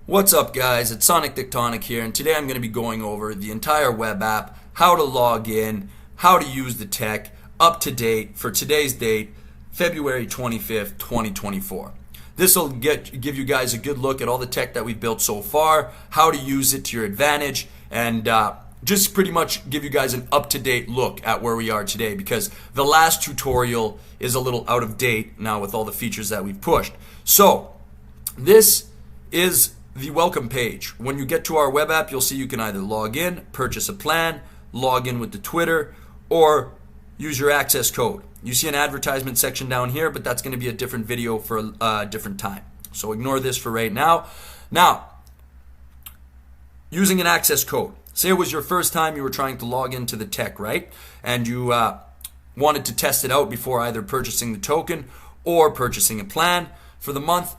What's up, guys? It's Sonic Tectonic here, and today I'm going to be going over the entire web app, how to log in, how to use the tech, up to date for today's date, February 25th, 2024. This will give you guys a good look at all the tech that we've built so far, how to use it to your advantage, and just pretty much give you guys an up-to-date look at where we are today, because the last tutorial is a little out of date now with all the features that we've pushed. So this is the welcome page. When you get to our web app, you'll see you can either log in, purchase a plan, log in with the Twitter, or use your access code. You see an advertisement section down here, but that's going to be a different video for a different time. So ignore this for right now. Now, using an access code. Say it was your first time you were trying to log into the tech, right? And you wanted to test it out before either purchasing the token or purchasing a plan for the month.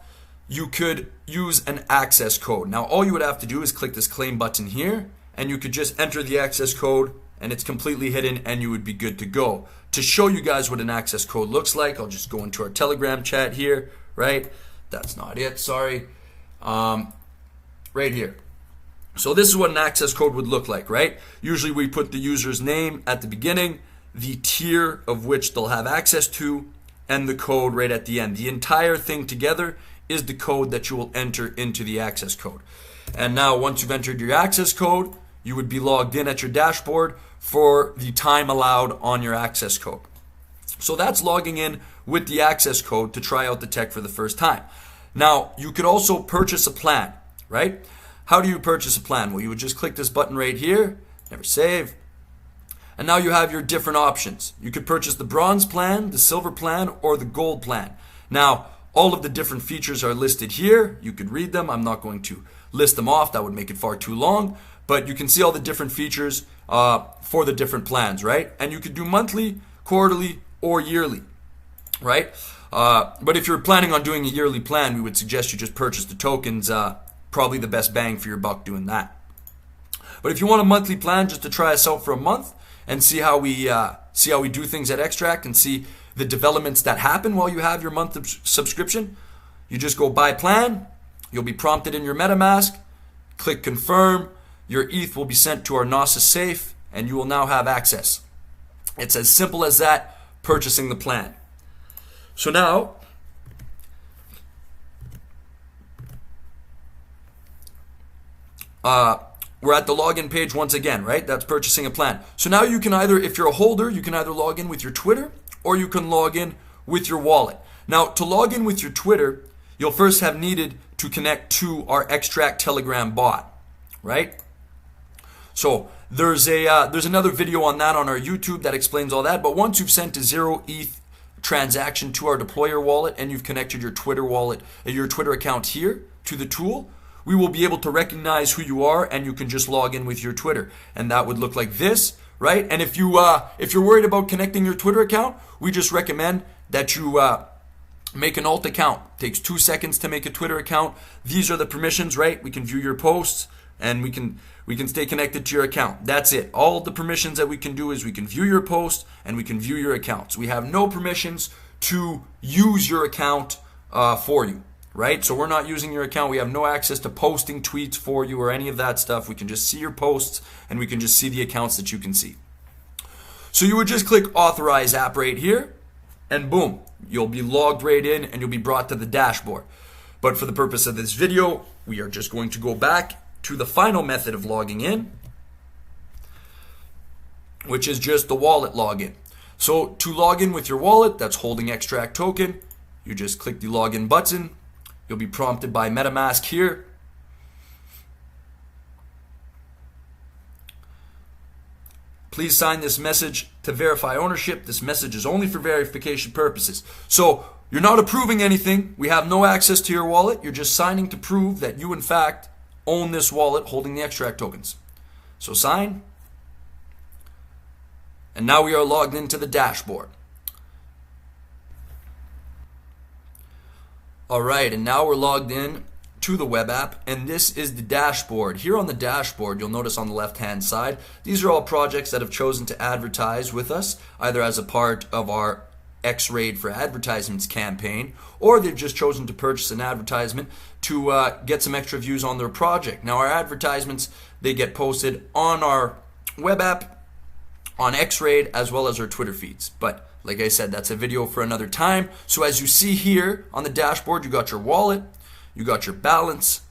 You could use an access code. Now, all you would have to do is click this claim button here, and you could just enter the access code, and it's completely hidden, and you would be good to go. To show you guys what an access code looks like, I'll just go into our Telegram chat here, right? That's not it, sorry. Right here. So this is what an access code would look like, right? Usually we put the user's name at the beginning, the tier of which they'll have access to, and the code right at the end. The entire thing together is the code that you will enter into the access code. And now once you've entered your access code, you would be logged in at your dashboard for the time allowed on your access code. So that's logging in with the access code to try out the tech for the first time. Now, you could also purchase a plan, right? How do you purchase a plan? Well, you would just click this button right here, never save, and now you have your different options. You could purchase the bronze plan, the silver plan, or the gold plan. Now, all of the different features are listed here. You could read them. I'm not going to list them off. That would make it far too long. But you can see all the different features for the different plans, right? And you could do monthly, quarterly, or yearly, right? But if you're planning on doing a yearly plan, we would suggest you just purchase the tokens. Probably the best bang for your buck doing that. But if you want a monthly plan just to try us out for a month and see how we do things at Extract and see the developments that happen while you have your month of subscription, you just go buy plan. You'll be prompted in your MetaMask. Click confirm. Your ETH will be sent to our Gnosis safe, and you will now have access. It's as simple as that, purchasing the plan. So now, we're at the login page once again, right? That's purchasing a plan. So now you can either, if you're a holder, you can either log in with your Twitter or you can log in with your wallet. Now, to log in with your Twitter, you'll first have needed to connect to our Extract Telegram bot, right? So there's another video on that on our YouTube that explains all that. But once you've sent a 0 ETH transaction to our deployer wallet and you've connected your Twitter wallet, your Twitter account here to the tool, we will be able to recognize who you are, and you can just log in with your Twitter, and that would look like this, right? And if you're worried about connecting your Twitter account, we just recommend that you make an alt account. It takes 2 seconds to make a Twitter account. These are the permissions, right? We can view your posts, and we can stay connected to your account. That's it. All the permissions that we can do is we can view your posts and we can view your accounts. We have no permissions to use your account for you. Right? So we're not using your account. We have no access to posting tweets for you or any of that stuff. We can just see your posts and we can just see the accounts that you can see. So you would just click authorize app right here and boom, you'll be logged right in and you'll be brought to the dashboard. But for the purpose of this video, we are just going to go back to the final method of logging in, which is just the wallet login. So to log in with your wallet that's holding Extract token, you just click the login button. You'll be prompted by MetaMask here. Please sign this message to verify ownership. This message is only for verification purposes. So you're not approving anything. We have no access to your wallet. You're just signing to prove that you in fact own this wallet holding the Extract tokens. So sign. And now we are logged into the dashboard. Alright, and now we're logged in to the web app, and this is the dashboard. Here on the dashboard, you'll notice on the left hand side, these are all projects that have chosen to advertise with us, either as a part of our X-Raid for Advertisements campaign, or they've just chosen to purchase an advertisement to get some extra views on their project. Now, our advertisements, they get posted on our web app, on X-Raid, as well as our Twitter feeds. But like I said, that's a video for another time. So as you see here on the dashboard, you got your wallet, you got your balance,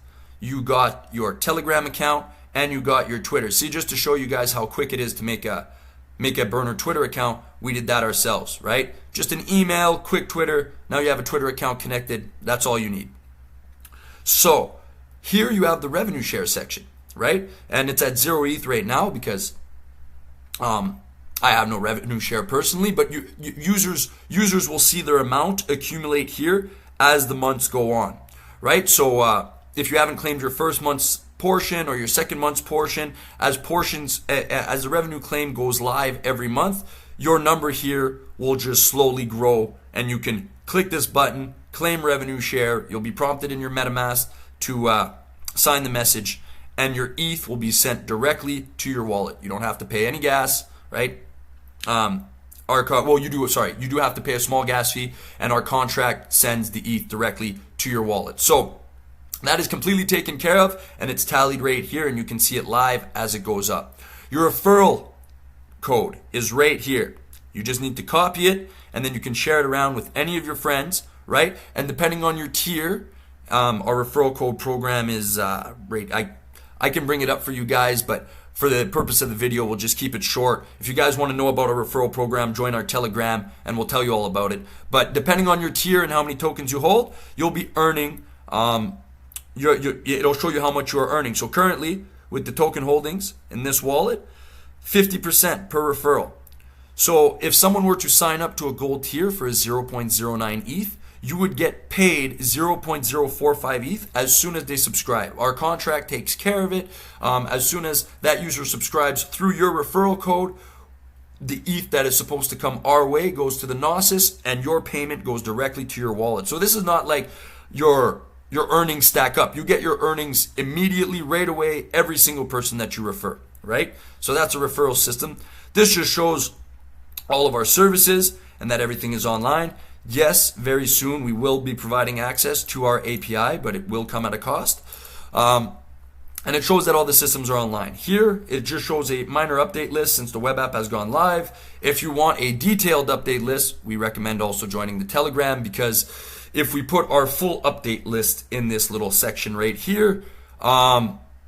you got your Telegram account, and you got your Twitter. See, just to show you guys how quick it is to make a burner Twitter account, we did that ourselves, right? Just an email, quick Twitter. Now you have a Twitter account connected. That's all you need. So here you have the revenue share section, right? And it's at 0 ETH right now because I have no revenue share personally, but users will see their amount accumulate here as the months go on, right? So if you haven't claimed your first month's portion or your second month's portion, as the revenue claim goes live every month, your number here will just slowly grow, and you can click this button, claim revenue share. You'll be prompted in your MetaMask to sign the message, and your ETH will be sent directly to your wallet. You don't have to pay any gas, right? You do have to pay a small gas fee, and our contract sends the ETH directly to your wallet. So that is completely taken care of, and it's tallied right here, and you can see it live as it goes up. Your referral code is right here. You just need to copy it, and then you can share it around with any of your friends, right? And depending on your tier, our referral code program is I can bring it up for you guys, but for the purpose of the video, we'll just keep it short. If you guys want to know about our referral program, join our Telegram, and we'll tell you all about it. But depending on your tier and how many tokens you hold, you'll be earning. It'll show you how much you are earning. So currently, with the token holdings in this wallet, 50% per referral. So if someone were to sign up to a gold tier for a 0.09 ETH, you would get paid 0.045 ETH as soon as they subscribe. Our contract takes care of it. As soon as that user subscribes through your referral code, the ETH that is supposed to come our way goes to the Gnosis, and your payment goes directly to your wallet. So this is not like your earnings stack up. You get your earnings immediately, right away, every single person that you refer, right? So that's a referral system. This just shows all of our services and that everything is online. Yes, very soon we will be providing access to our API, but it will come at a cost. And it shows that all the systems are online. Here, it just shows a minor update list since the web app has gone live. If you want a detailed update list, we recommend also joining the Telegram, because if we put our full update list in this little section right here,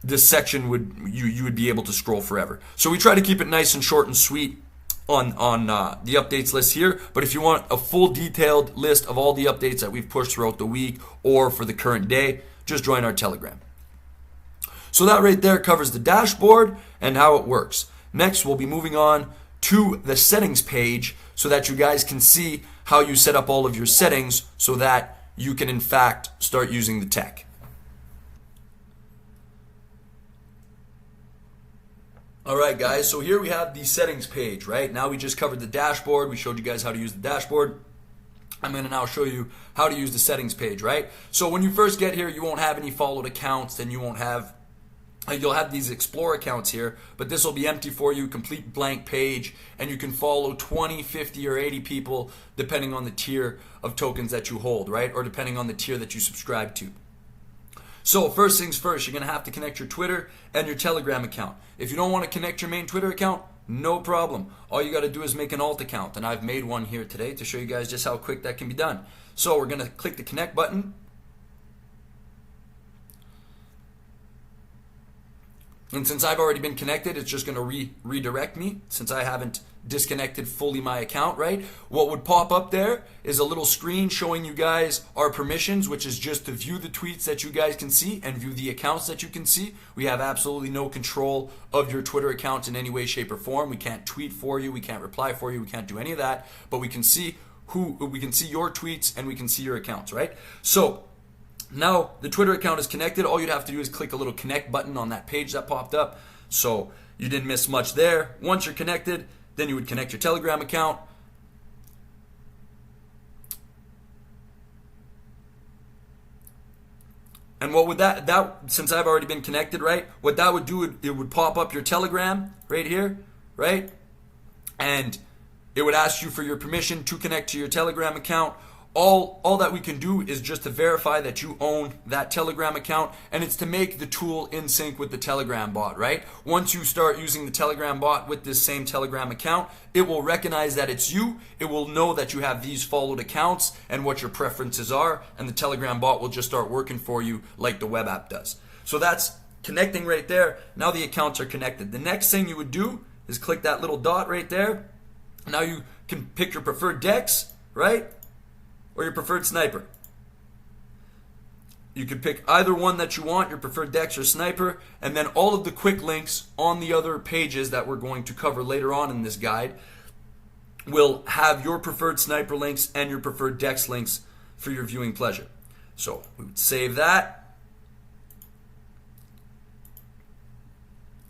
this section you would be able to scroll forever. So we try to keep it nice and short and sweet on the updates list here. But if you want a full detailed list of all the updates that we've pushed throughout the week or for the current day, just join our Telegram. So that right there covers the dashboard and how it works. Next, we'll be moving on to the settings page so that you guys can see how you set up all of your settings so that you can in fact start using the tech. Alright guys, so here we have the settings page, right? Now we just covered the dashboard, we showed you guys how to use the dashboard. I'm going to now show you how to use the settings page, right? So when you first get here, you won't have any followed accounts, and you'll have these explore accounts here, but this will be empty for you, complete blank page, and you can follow 20, 50, or 80 people depending on the tier of tokens that you hold, right? Or depending on the tier that you subscribe to. So first things first, you're going to have to connect your Twitter and your Telegram account. If you don't want to connect your main Twitter account, no problem. All you got to do is make an alt account, and I've made one here today to show you guys just how quick that can be done. So we're going to click the connect button. And since I've already been connected, it's just going to redirect me since I haven't disconnected fully my account, right? What would pop up there is a little screen showing you guys our permissions, which is just to view the tweets that you guys can see and view the accounts that you can see. We have absolutely no control of your Twitter account in any way, shape, or form. We can't tweet for you, we can't reply for you, we can't do any of that, but we can see your tweets and we can see your accounts, right? So now the Twitter account is connected. All you'd have to do is click a little connect button on that page that popped up. So you didn't miss much there. Once you're connected, then you would connect your Telegram account. And what would that since I've already been connected, right? What that would do, it would pop up your Telegram right here, right? And It would ask you for your permission to connect to your Telegram account. All that we can do is just to verify that you own that Telegram account, and it's to make the tool in sync with the Telegram bot, right? Once you start using the Telegram bot with this same Telegram account, it will recognize that it's you. It will know that you have these followed accounts and what your preferences are, and the Telegram bot will just start working for you like the web app does. So that's connecting right there. Now the accounts are connected. The next thing you would do is click that little dot right there. Now you can pick your preferred DEX, right? Or your preferred sniper. You can pick either one that you want, your preferred DEX or sniper, and then all of the quick links on the other pages that we're going to cover later on in this guide will have your preferred sniper links and your preferred DEX links for your viewing pleasure. So we would save that,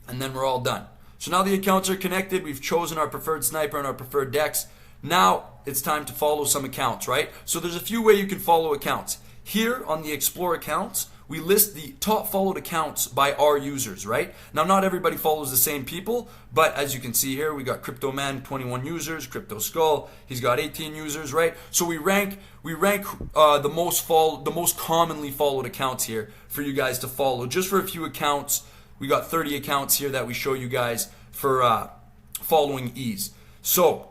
and then we're all done. So now the accounts are connected. We've chosen our preferred sniper and our preferred DEX. Now it's time to follow some accounts, right? So there's a few ways you can follow accounts. Here on the Explore accounts, we list the top followed accounts by our users, right? Now not everybody follows the same people, but as you can see here, we got CryptoMan 21 users, Crypto Skull, he's got 18 users, right? So we rank the most commonly followed accounts here for you guys to follow. Just for a few accounts, we got 30 accounts here that we show you guys for following ease. So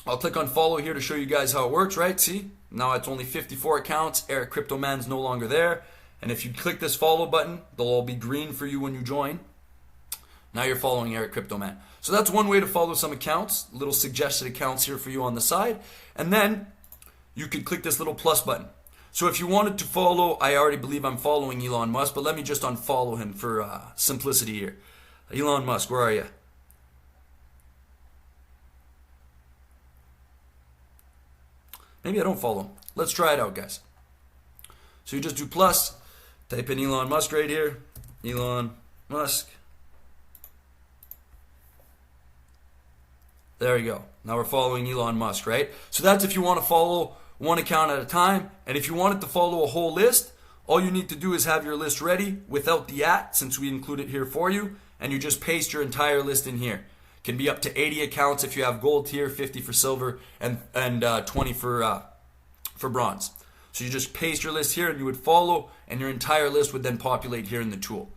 I'll click on follow here to show you guys how it works, right? See, now it's only 54 accounts. Eric CryptoMan's no longer there. And if you click this follow button, they'll all be green for you when you join. Now you're following Eric CryptoMan. So that's one way to follow some accounts, little suggested accounts here for you on the side. And then you could click this little plus button. So if you wanted to follow, I already believe I'm following Elon Musk, but let me just unfollow him for simplicity here. Elon Musk, where are you? Maybe I don't follow him. Let's try it out, guys. So you just do plus, type in Elon Musk right here. Elon Musk. There you go. Now we're following Elon Musk, right? So that's if you want to follow one account at a time. And if you wanted to follow a whole list, all you need to do is have your list ready without the @ since we include it here for you. And you just paste your entire list in here. Can be up to 80 accounts if you have gold tier, 50 for silver, and 20 for bronze. So you just paste your list here and you would follow, and your entire list would then populate here in the tool.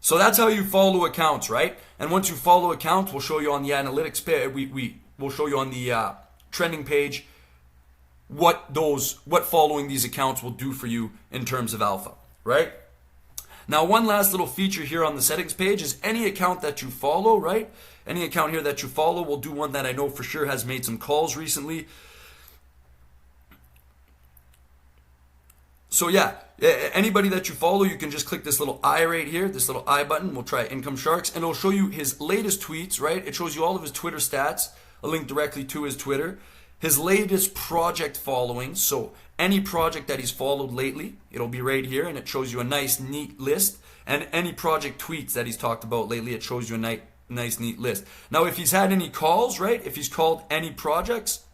So that's how you follow accounts, right? And once you follow accounts, we'll show you on the analytics page, we'll show you on the trending page what following these accounts will do for you in terms of alpha, right? Now, one last little feature here on the settings page is any account that you follow, right? Any account here that you follow, will do one that I know for sure has made some calls recently. So yeah, anybody that you follow, you can just click this little I right here, this little I button. We'll try Income Sharks, and it'll show you his latest tweets, right? It shows you all of his Twitter stats, a link directly to his Twitter. His latest project following, so any project that he's followed lately, it'll be right here, and it shows you a nice, neat list. And any project tweets that he's talked about lately, it shows you a nice, neat list. Now, if he's had any calls, right, if he's called any projects,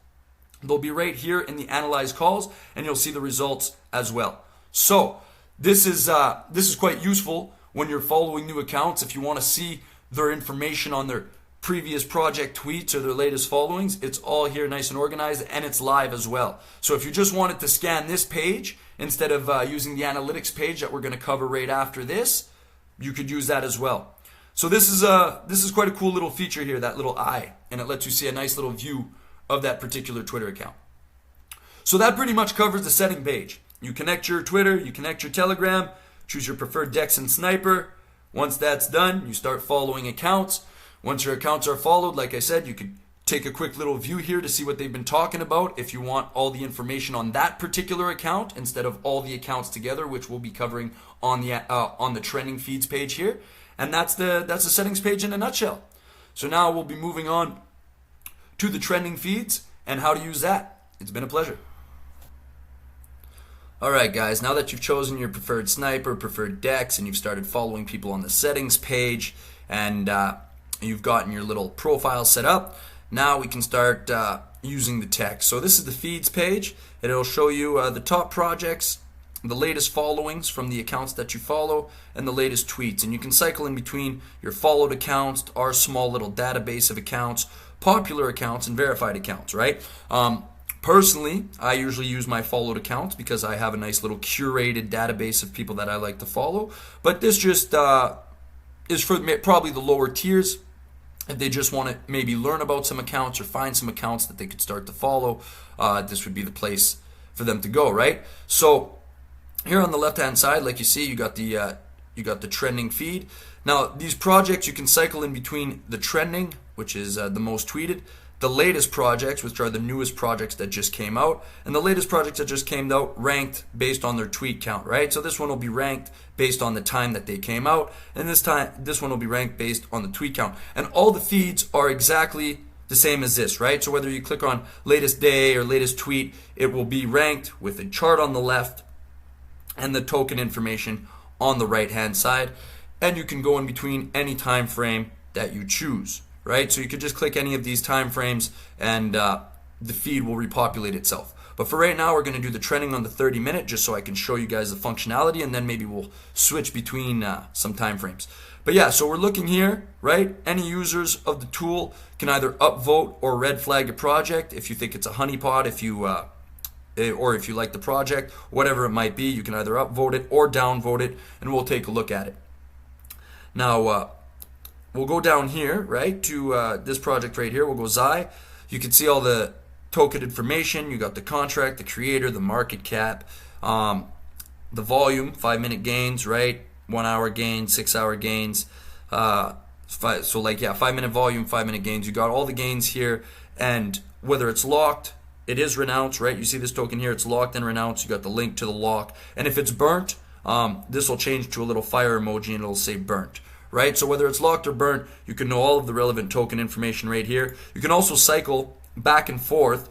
they'll be right here in the Analyze Calls, and you'll see the results as well. So this is quite useful when you're following new accounts. If you want to see their information on their previous project tweets or their latest followings, it's all here nice and organized, and it's live as well. So if you just wanted to scan this page instead of using the analytics page that we're going to cover right after this, you could use that as well. So this is quite a cool little feature here, that little eye, and it lets you see a nice little view of that particular Twitter account. So that pretty much covers the setting page. You connect your Twitter, you connect your Telegram, choose your preferred DEX and sniper. Once that's done, you start following accounts. Once your accounts are followed, like I said, you could take a quick little view here to see what they've been talking about if you want all the information on that particular account instead of all the accounts together, which we'll be covering on the trending feeds page here. And that's the settings page in a nutshell. So now we'll be moving on to the trending feeds and how to use that. It's been a pleasure. Alright guys, now that you've chosen your preferred sniper, preferred DEX, and you've started following people on the settings page, and you've gotten your little profile set up, now we can start using the text. So this is the feeds page, and it'll show you the top projects, the latest followings from the accounts that you follow, and the latest tweets. And you can cycle in between your followed accounts, our small little database of accounts, popular accounts and verified accounts, right? Personally, I usually use my followed accounts because I have a nice little curated database of people that I like to follow. But this just is for probably the lower tiers. If they just want to maybe learn about some accounts or find some accounts that they could start to follow, this would be the place for them to go, right? So here on the left-hand side, like you see, you got the trending feed. Now, these projects, you can cycle in between the trending, which is the most tweeted, the latest projects, which are the newest projects that just came out, and the latest projects that just came out ranked based on their tweet count, right? So this one will be ranked based on the time that they came out, and this one will be ranked based on the tweet count. And all the feeds are exactly the same as this, right? So whether you click on latest day or latest tweet, it will be ranked with a chart on the left and the token information on the right-hand side. And you can go in between any time frame that you choose, right? So you could just click any of these time frames and the feed will repopulate itself. But for right now, we're going to do the trending on the 30-minute just so I can show you guys the functionality, and then maybe we'll switch between some time frames. But yeah, so we're looking here, right? Any users of the tool can either upvote or red flag a project if you think it's a honeypot, or if you like the project, whatever it might be. You can either upvote it or downvote it, and we'll take a look at it. Now, we'll go down here, right, to this project right here. We'll go Zai. You can see all the token information. You got the contract, the creator, the market cap, the volume, 5-minute gains, right, 1 hour gains, 6 hour gains. So 5-minute volume, 5-minute gains. You got all the gains here, and whether it's locked, it is renounced, right? You see this token here, it's locked and renounced. You got the link to the lock, and if it's burnt, this will change to a little fire emoji and it'll say burnt, right? So whether it's locked or burnt, you can know all of the relevant token information right here. You can also cycle back and forth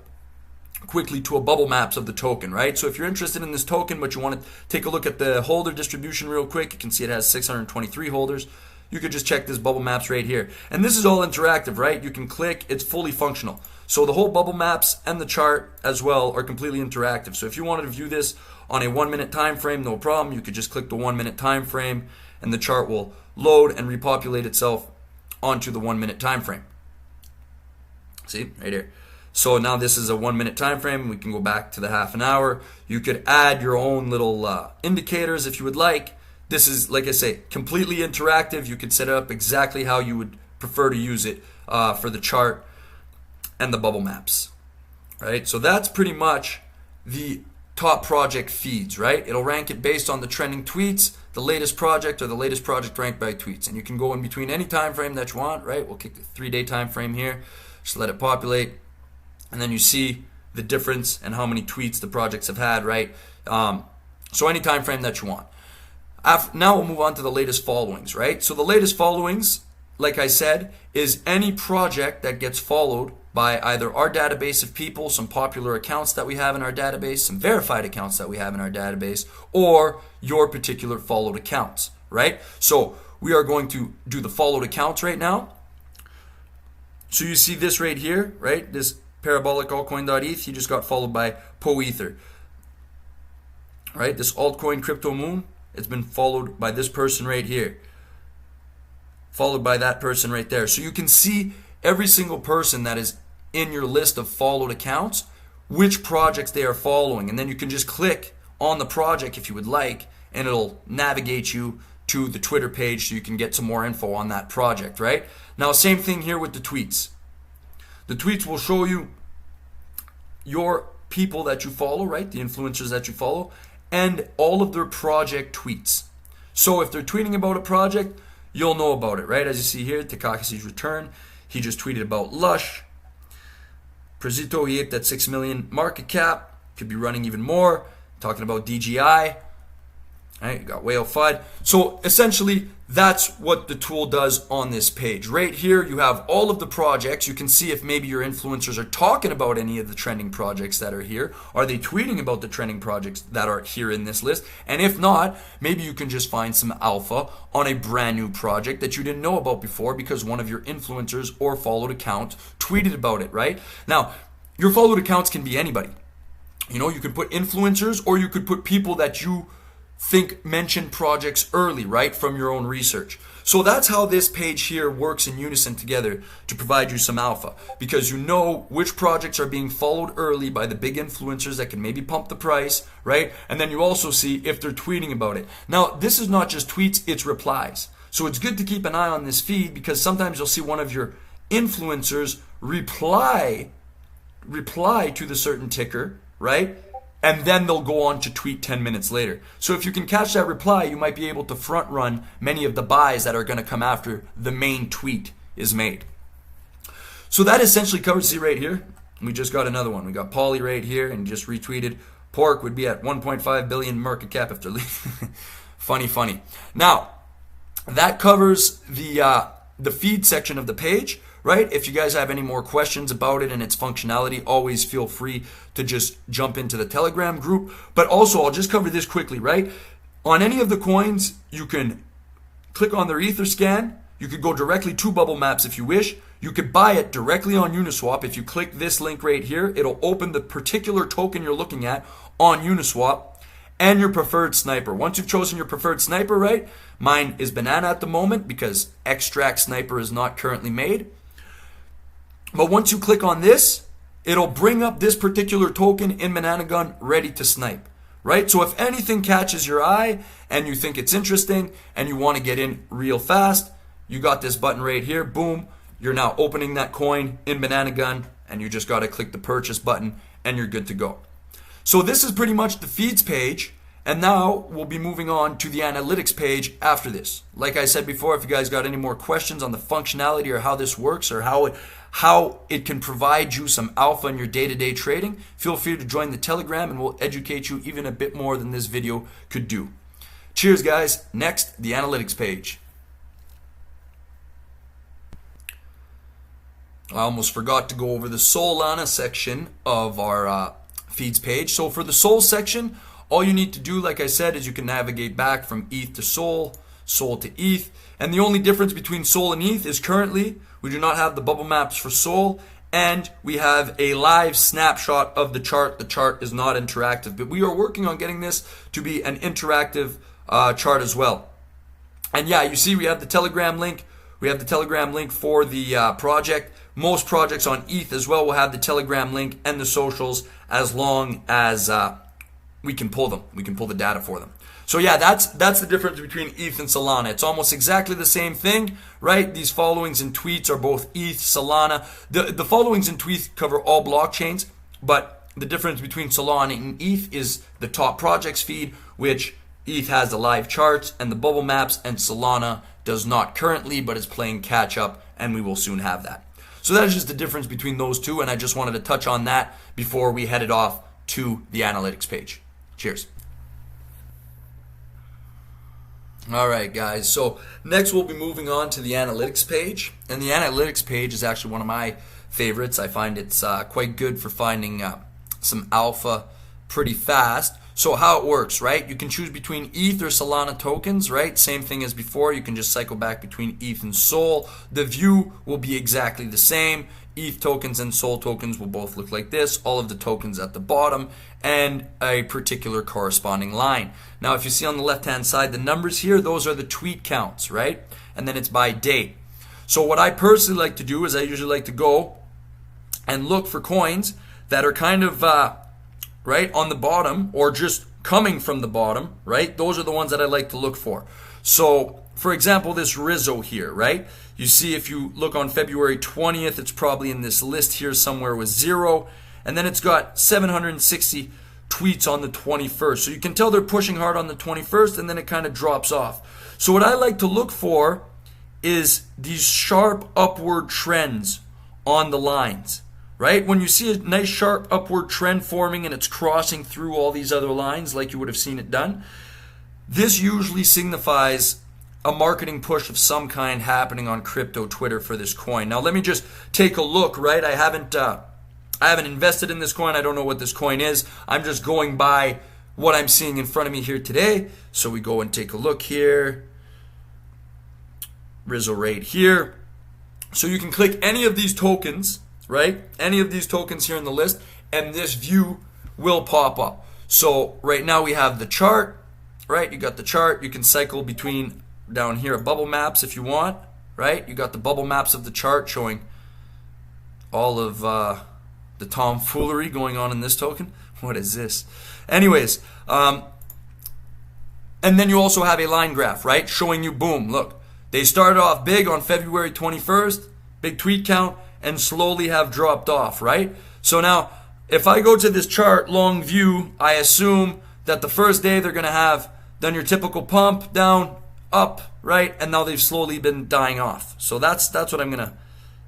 quickly to a bubble maps of the token, right? So if you're interested in this token but you want to take a look at the holder distribution real quick, you can see it has 623 holders. You could just check this bubble maps right here. And this is all interactive, right? You can click, it's fully functional. So the whole bubble maps and the chart as well are completely interactive. So if you wanted to view this on a 1-minute time frame, no problem. You could just click the 1-minute time frame and the chart will load and repopulate itself onto the 1-minute time frame. See, right here. So now this is a 1-minute time frame. We can go back to the half an hour. You could add your own little indicators if you would like. This is, like I say, completely interactive. You could set it up exactly how you would prefer to use it for the chart and the bubble maps, right? So that's pretty much the top project feeds, right? It'll rank it based on the trending tweets, the latest project, or the latest project ranked by tweets. And you can go in between any time frame that you want, right? We'll kick the 3-day time frame here. Just let it populate. And then you see the difference and how many tweets the projects have had, right? So any time frame that you want. Now we'll move on to the latest followings, right? So the latest followings, like I said, is any project that gets followed by either our database of people, some popular accounts that we have in our database, some verified accounts that we have in our database, or your particular followed accounts, right? So we are going to do the followed accounts right now. So you see this right here, right? This parabolic altcoin.eth, he just got followed by PoEther, right? This altcoin crypto moon, it's been followed by this person right here, followed by that person right there. So you can see every single person that is in your list of followed accounts, which projects they are following. And then you can just click on the project if you would like, and it'll navigate you to the Twitter page so you can get some more info on that project, right? Now, same thing here with the tweets. The tweets will show you your people that you follow, right? The influencers that you follow, and all of their project tweets. So if they're tweeting about a project, you'll know about it, right? As you see here, Takakasi's return. He just tweeted about Lush. Prezito, he aped at 6 million market cap. Could be running even more. Talking about DGI. Right, you got Whale FUD. So essentially, that's what the tool does on this page. Right here, you have all of the projects. You can see if maybe your influencers are talking about any of the trending projects that are here. Are they tweeting about the trending projects that are here in this list? And if not, maybe you can just find some alpha on a brand new project that you didn't know about before because one of your influencers or followed account tweeted about it, right? Now, your followed accounts can be anybody. You know, you could put influencers or you could put people that you mention projects early, right, from your own research. So that's how this page here works in unison together to provide you some alpha, because you know which projects are being followed early by the big influencers that can maybe pump the price, right? And then you also see if they're tweeting about it. Now, this is not just tweets, it's replies. So it's good to keep an eye on this feed, because sometimes you'll see one of your influencers reply to the certain ticker, right? And then they'll go on to tweet 10 minutes later. So if you can catch that reply, you might be able to front run many of the buys that are going to come after the main tweet is made. So that essentially covers it right here. We just got another one. We got Polly right here and just retweeted. Pork would be at 1.5 billion market cap if they're leaving. Funny. Now, that covers the feed section of the page. Right? If you guys have any more questions about it and its functionality, always feel free to just jump into the Telegram group. But also, I'll just cover this quickly, right? On any of the coins, you can click on their Etherscan. You could go directly to Bubble Maps if you wish. You could buy it directly on Uniswap. If you click this link right here, it'll open the particular token you're looking at on Uniswap and your preferred sniper. Once you've chosen your preferred sniper, right? Mine is Banana at the moment because Extract Sniper is not currently made. But once you click on this, it'll bring up this particular token in Banana Gun ready to snipe, right? So if anything catches your eye and you think it's interesting and you want to get in real fast, you got this button right here, boom, you're now opening that coin in Banana Gun and you just got to click the purchase button and you're good to go. So this is pretty much the feeds page, and now we'll be moving on to the analytics page after this. Like I said before, if you guys got any more questions on the functionality or how this works or how it can provide you some alpha in your day-to-day trading, feel free to join the Telegram and we'll educate you even a bit more than this video could do. Cheers, guys. Next, the analytics page. I almost forgot to go over the Solana section of our feeds page. So for the Sol section, all you need to do, like I said, is you can navigate back from ETH to Sol, Sol to ETH. And the only difference between Sol and ETH is currently we do not have the bubble maps for Sol, and we have a live snapshot of the chart. The chart is not interactive, but we are working on getting this to be an interactive chart as well. And yeah, you see we have the Telegram link. We have the Telegram link for the project. Most projects on ETH as well will have the Telegram link and the socials as long as we can pull them. We can pull the data for them. So yeah, that's the difference between ETH and Solana. It's almost exactly the same thing, right? These followings and tweets are both ETH, Solana. The followings and tweets cover all blockchains, but the difference between Solana and ETH is the top projects feed, which ETH has the live charts and the bubble maps, and Solana does not currently, but is playing catch up, and we will soon have that. So that is just the difference between those two, and I just wanted to touch on that before we headed off to the analytics page. Cheers. Alright guys, so next we'll be moving on to the analytics page, and the analytics page is actually one of my favorites. I find it's quite good for finding some alpha pretty fast. So how it works, right? You can choose between ETH or Solana tokens, right? Same thing as before. You can just cycle back between ETH and Sol. The view will be exactly the same. ETH tokens and Sol tokens will both look like this. All of the tokens at the bottom and a particular corresponding line. Now, if you see on the left-hand side, the numbers here, those are the tweet counts, right? And then it's by date. So what I personally like to do is I usually like to go and look for coins that are kind of right on the bottom or just coming from the bottom, right? Those are the ones that I like to look for. So, for example, this Rizzo here, right? You see if you look on February 20th, it's probably in this list here somewhere with 0. And then it's got 760 tweets on the 21st. So you can tell they're pushing hard on the 21st, and then it kind of drops off. So what I like to look for is these sharp upward trends on the lines, right? When you see a nice sharp upward trend forming and it's crossing through all these other lines like you would have seen it done, this usually signifies a marketing push of some kind happening on crypto Twitter for this coin. Now let me just take a look, right? I haven't invested in this coin. I don't know what this coin is. I'm just going by what I'm seeing in front of me here today. So we go and take a look here. Rizzo right here. So you can click any of these tokens, right? Any of these tokens here in the list, and this view will pop up. So right now we have the chart, right? You got the chart. You can cycle between down here bubble maps if you want, right? You got the bubble maps of the chart showing all of the tomfoolery going on in this token. What is this? Anyways, and then you also have a line graph, right? Showing you, boom, look. They started off big on February 21st, big tweet count, and slowly have dropped off, right? So now, if I go to this chart, long view, I assume that the first day they're going to have done your typical pump, down, up, right? And now they've slowly been dying off. So that's what I'm going to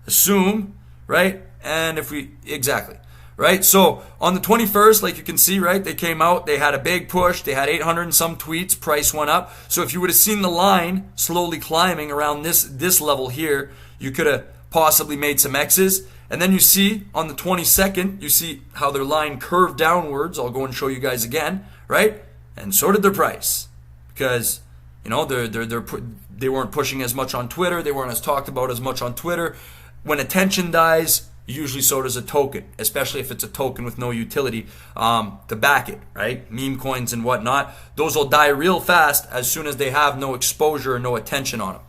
assume, right? And if we, exactly, right? So on the 21st, like you can see, right, they came out, they had a big push, they had 800 and some tweets, price went up. So if you would have seen the line slowly climbing around this level here, you could have possibly made some X's. And then you see on the 22nd, you see how their line curved downwards. I'll go and show you guys again, right? And so did their price, because you know they weren't pushing as much on Twitter. They weren't as talked about as much on Twitter. When attention dies, usually so does a token, especially if it's a token with no utility to back it, right? Meme coins and whatnot, those will die real fast as soon as they have no exposure or no attention on them.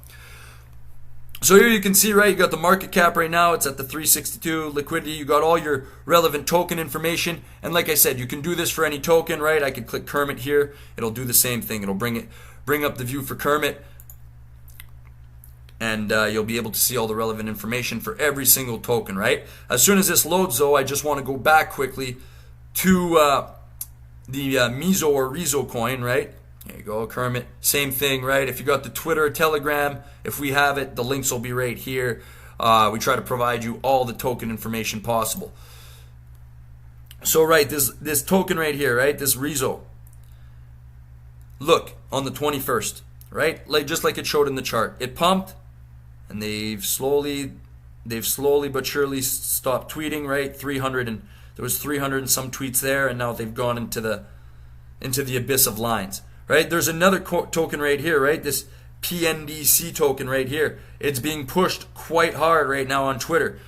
So here you can see, right, you got the market cap right now, it's at the 362, liquidity, you got all your relevant token information, and like I said, you can do this for any token, right? I could click Kermit here, it'll do the same thing, it'll bring up the view for Kermit, and you'll be able to see all the relevant information for every single token, right? As soon as this loads, though, I just want to go back quickly to the Mizo or Rezo coin, right? There you go, Kermit. Same thing, right? If you got the Twitter or Telegram, if we have it, the links will be right here. We try to provide you all the token information possible. So, right, this token right here, right? This Rezo. Look, on the 21st, right? Just like it showed in the chart. It pumped, and they've slowly but surely stopped tweeting, right? There was 300 and some tweets there, and now they've gone into the abyss of lines. Right? There's another token right here, right? This PNDC token right here. It's being pushed quite hard right now on Twitter.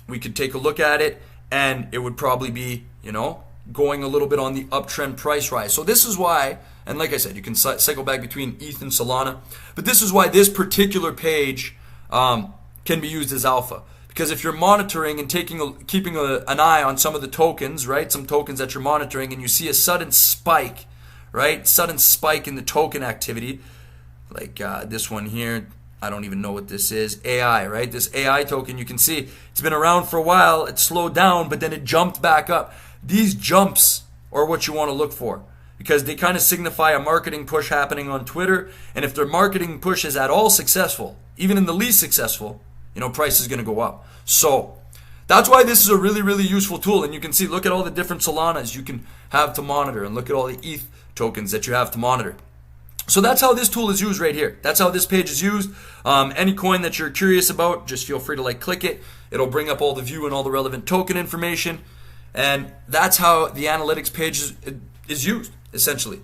We could take a look at it, and it would probably be, going a little bit on the uptrend price rise. So this is why, and like I said, you can cycle back between ETH and Solana, but this is why this particular page can be used as alpha. Because if you're monitoring and keeping an eye on some of the tokens, right? Some tokens that you're monitoring, and you see a sudden spike, right? Sudden spike in the token activity, like this one here. I don't even know what this is. AI, right? This AI token, you can see it's been around for a while. It slowed down, but then it jumped back up. These jumps are what you want to look for, because they kind of signify a marketing push happening on Twitter. And if their marketing push is at all successful, even in the least successful, price is going to go up. So that's why this is a really, really useful tool. And you can see, look at all the different Solanas you can have to monitor, and look at all the ETH tokens that you have to monitor. So that's how this tool is used right here. That's how this page is used. Any coin that you're curious about, just feel free to click it. It'll bring up all the view and all the relevant token information. And that's how the analytics page is used, essentially.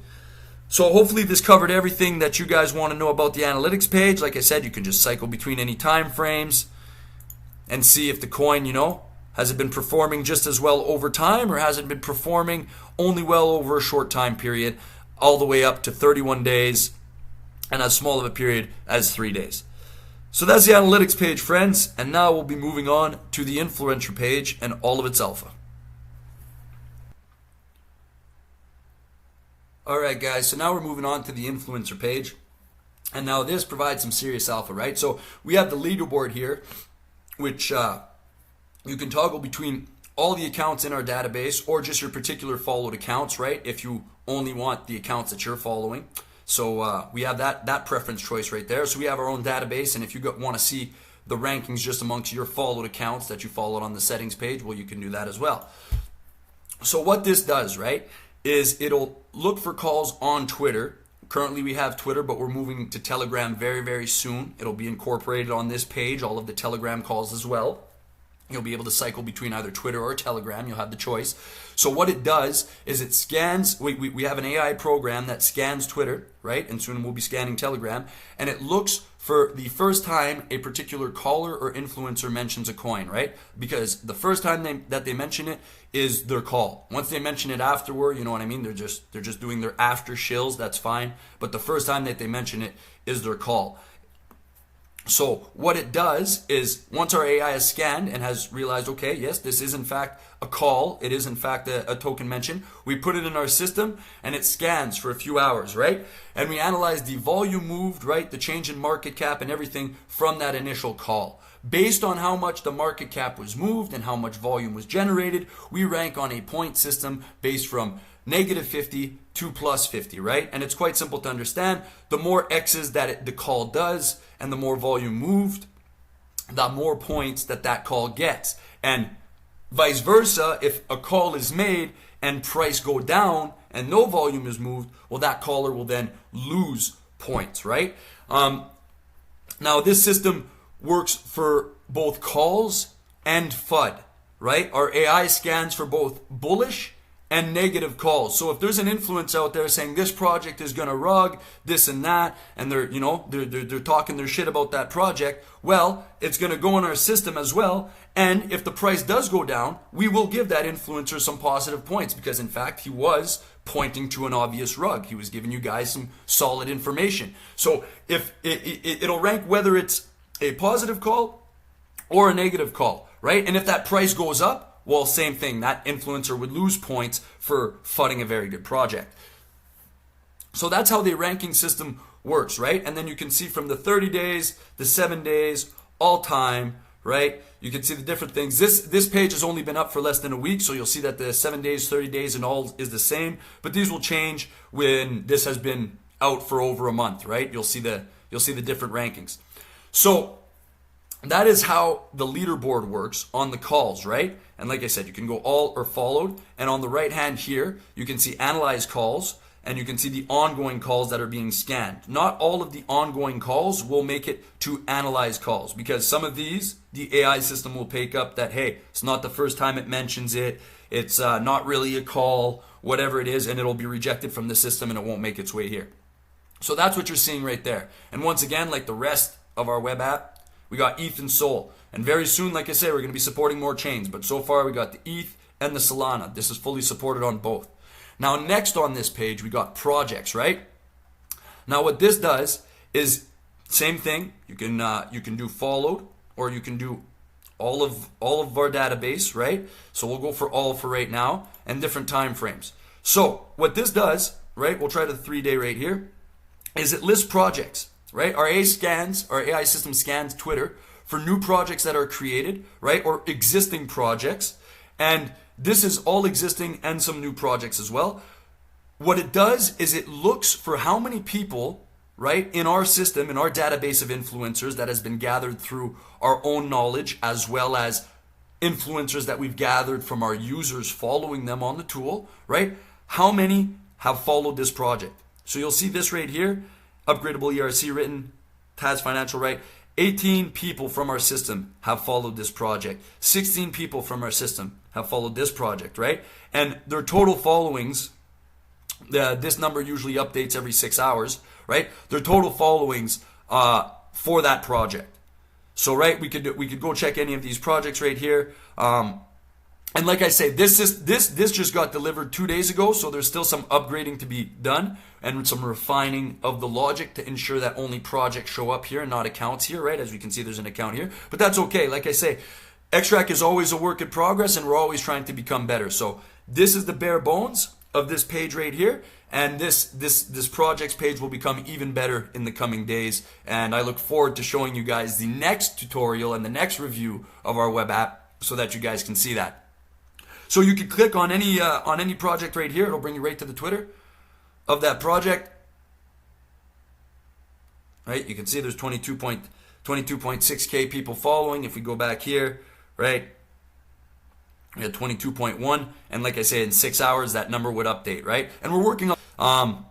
So hopefully this covered everything that you guys want to know about the analytics page. Like I said, you can just cycle between any time frames and see if the coin, has it been performing just as well over time, or has it been performing only well over a short time period, all the way up to 31 days and as small of a period as 3 days. So that's the analytics page, friends. And now we'll be moving on to the influencer page and all of its alpha. Alright guys, so now we're moving on to the influencer page. And now this provides some serious alpha, right? So we have the leaderboard here, which you can toggle between all the accounts in our database or just your particular followed accounts, right? If you only want the accounts that you're following. So we have that preference choice right there. So we have our own database, and if you want to see the rankings just amongst your followed accounts that you followed on the settings page, well, you can do that as well. So what this does, right, is it'll look for calls on Twitter. Currently we have Twitter, but we're moving to Telegram very, very soon. It'll be incorporated on this page, all of the Telegram calls as well. You'll be able to cycle between either Twitter or Telegram. You'll have the choice. So what it does is it scans, we have an AI program that scans Twitter, right? And soon we'll be scanning Telegram. And it looks for the first time a particular caller or influencer mentions a coin, right? Because the first time that they mention it is their call. Once they mention it afterward, you know what I mean? They're just doing their after shills, that's fine. But the first time that they mention it is their call. So what it does is once our AI is scanned and has realized, okay, yes, this is in fact a call, it is in fact a token mention, we put it in our system and it scans for a few hours, right? And we analyze the volume moved, right? The change in market cap and everything from that initial call. Based on how much the market cap was moved and how much volume was generated, we rank on a point system based from -50 to +50, right? And it's quite simple to understand. The more X's that the call does and the more volume moved, the more points that call gets. And vice versa, if a call is made and price go down and no volume is moved, well, that caller will then lose points, right? Now, this system works for both calls and FUD, right? Our AI scans for both bullish and negative calls. So if there's an influence out there saying this project is going to rug this and that, and they're talking their shit about that project, well, it's going to go in our system as well. And if the price does go down, we will give that influencer some positive points because in fact he was pointing to an obvious rug. He was giving you guys some solid information. So if it'll rank whether it's a positive call or a negative call, right? And if that price goes up, well, same thing. That influencer would lose points for fudding a very good project. So that's how the ranking system works, right? And then you can see from the 30 days, the 7 days, all time, right? You can see the different things. This page has only been up for less than a week, so you'll see that the 7 days, 30 days, and all is the same. But these will change when this has been out for over a month, right? You'll see the different rankings. So that is how the leaderboard works on the calls, right? And like I said, you can go all or followed. And on the right hand here, you can see analyze calls and you can see the ongoing calls that are being scanned. Not all of the ongoing calls will make it to analyze calls because some of these, the AI system will pick up that, hey, it's not the first time it mentions it. It's not really a call, whatever it is, and it'll be rejected from the system and it won't make its way here. So that's what you're seeing right there. And once again, like the rest of our web app, we got ETH and Sol. And very soon, like I say, we're going to be supporting more chains. But so far, we got the ETH and the Solana. This is fully supported on both. Now, next on this page, we got projects, right? Now, what this does is same thing. You can do followed, or you can do all of our database, right? So we'll go for all for right now, and different time frames. So what this does, right? We'll try the 3-day right here. Is it lists projects. Right? Our AI system scans Twitter for new projects that are created, right? Or existing projects. And this is all existing and some new projects as well. What it does is it looks for how many people, right, in our system, in our database of influencers that has been gathered through our own knowledge as well as influencers that we've gathered from our users following them on the tool, right? How many have followed this project? So you'll see this right here. Upgradable ERC written, Taz Financial, right? 18 people from our system have followed this project. 16 people from our system have followed this project, right? And their total followings, this number usually updates every 6 hours, right? Their total followings for that project. So, right, we could go check any of these projects right here. And like I say, this just got delivered 2 days ago, so there's still some upgrading to be done and some refining of the logic to ensure that only projects show up here and not accounts here, right? As we can see, there's an account here, but that's okay. Like I say, Xtract is always a work in progress, and we're always trying to become better. So this is the bare bones of this page right here, and this projects page will become even better in the coming days. And I look forward to showing you guys the next tutorial and the next review of our web app so that you guys can see that. So you can click on any project right here. It'll bring you right to the Twitter of that project. Right? You can see there's 22.6K people following. If we go back here, right? We had 22.1, and like I say, in 6 hours that number would update, right? And we're working on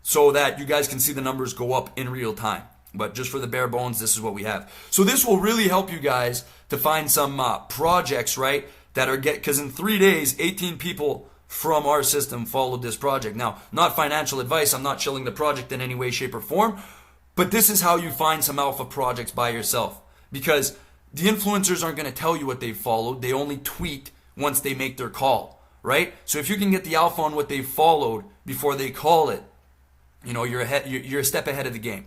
so that you guys can see the numbers go up in real time. But just for the bare bones, this is what we have. So this will really help you guys to find some projects, right, that are because in 3 days, 18 people from our system followed this project. Now, not financial advice. I'm not chilling the project in any way, shape, or form. But this is how you find some alpha projects by yourself. Because the influencers aren't going to tell you what they've followed. They only tweet once they make their call, right? So if you can get the alpha on what they've followed before they call it, you're a step ahead of the game.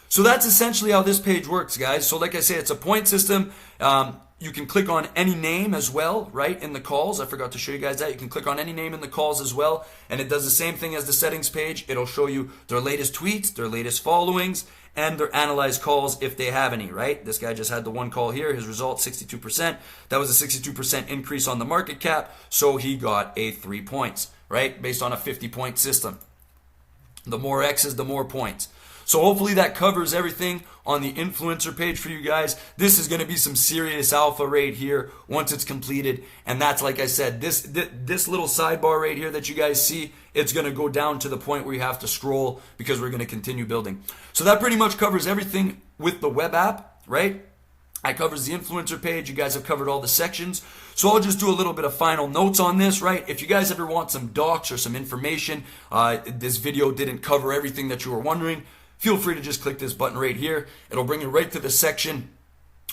So that's essentially how this page works, guys. So like I say, it's a point system. You can click on any name as well, right, in the calls. I forgot to show you guys that. You can click on any name in the calls as well, and it does the same thing as the settings page. It'll show you their latest tweets, their latest followings, and their analyzed calls if they have any, right? This guy just had the one call here. His result, 62%. That was a 62% increase on the market cap, so he got a 3 points, right, based on a 50-point system. The more X's, the more points. So hopefully that covers everything on the influencer page for you guys. This is going to be some serious alpha right here once it's completed. And that's, like I said, this little sidebar right here that you guys see, it's going to go down to the point where you have to scroll because we're going to continue building. So that pretty much covers everything with the web app, right? I covers the influencer page. You guys have covered all the sections. So I'll just do a little bit of final notes on this, right? If you guys ever want some docs or some information, this video didn't cover everything that you were wondering, feel free to just click this button right here. It'll bring you right to the section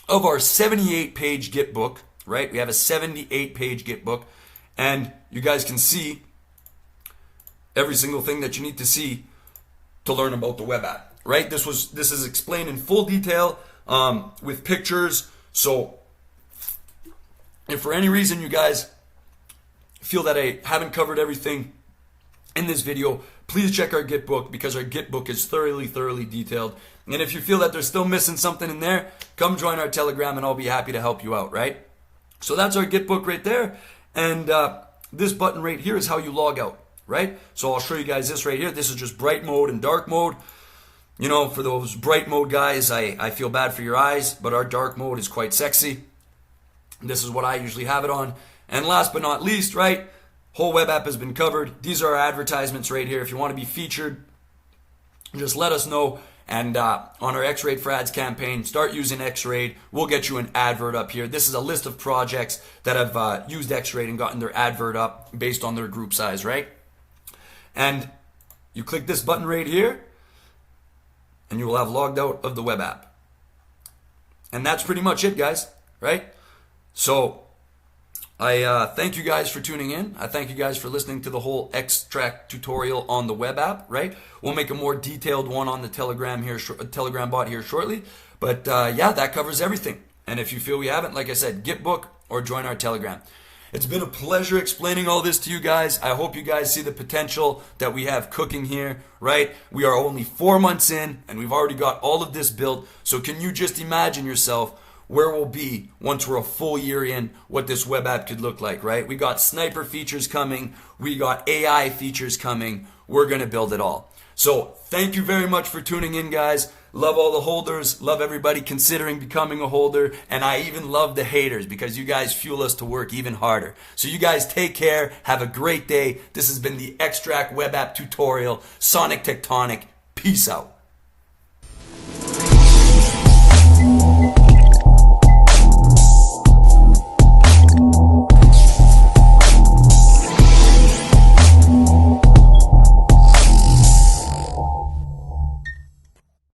of our 78-page Git book, right? We have a 78-page Git book, and you guys can see every single thing that you need to see to learn about the web app, right? This is explained in full detail with pictures. So if for any reason you guys feel that I haven't covered everything in this video, please check our Git book because our Git book is thoroughly detailed. And if you feel that there's still missing something in there, come join our Telegram and I'll be happy to help you out, right? So that's our Git book right there. And this button right here is how you log out, right? So I'll show you guys this right here. This is just bright mode and dark mode. For those bright mode guys, I feel bad for your eyes, but our dark mode is quite sexy. This is what I usually have it on. And last but not least, right, whole web app has been covered. These are our advertisements right here. If you want to be featured, just let us know. And on our X-Raid for Ads campaign, start using X-Raid. We'll get you an advert up here. This is a list of projects that have used X-Raid and gotten their advert up based on their group size, right? And you click this button right here, and you will have logged out of the web app. And that's pretty much it, guys, right? So I thank you guys for tuning in. I thank you guys for listening to the whole extract tutorial on the web app, right? We'll make a more detailed one on the Telegram bot here shortly. But yeah, that covers everything. And if you feel we haven't, like I said, Git book or join our Telegram. It's been a pleasure explaining all this to you guys. I hope you guys see the potential that we have cooking here, right? We are only 4 months in and we've already got all of this built. So can you just imagine yourself where we'll be once we're a full year in, what this web app could look like, right? We got sniper features coming. We got AI features coming. We're going to build it all. So thank you very much for tuning in, guys. Love all the holders. Love everybody considering becoming a holder. And I even love the haters because you guys fuel us to work even harder. So you guys take care. Have a great day. This has been the Extract web app tutorial. Sonic Tectonic. Peace out.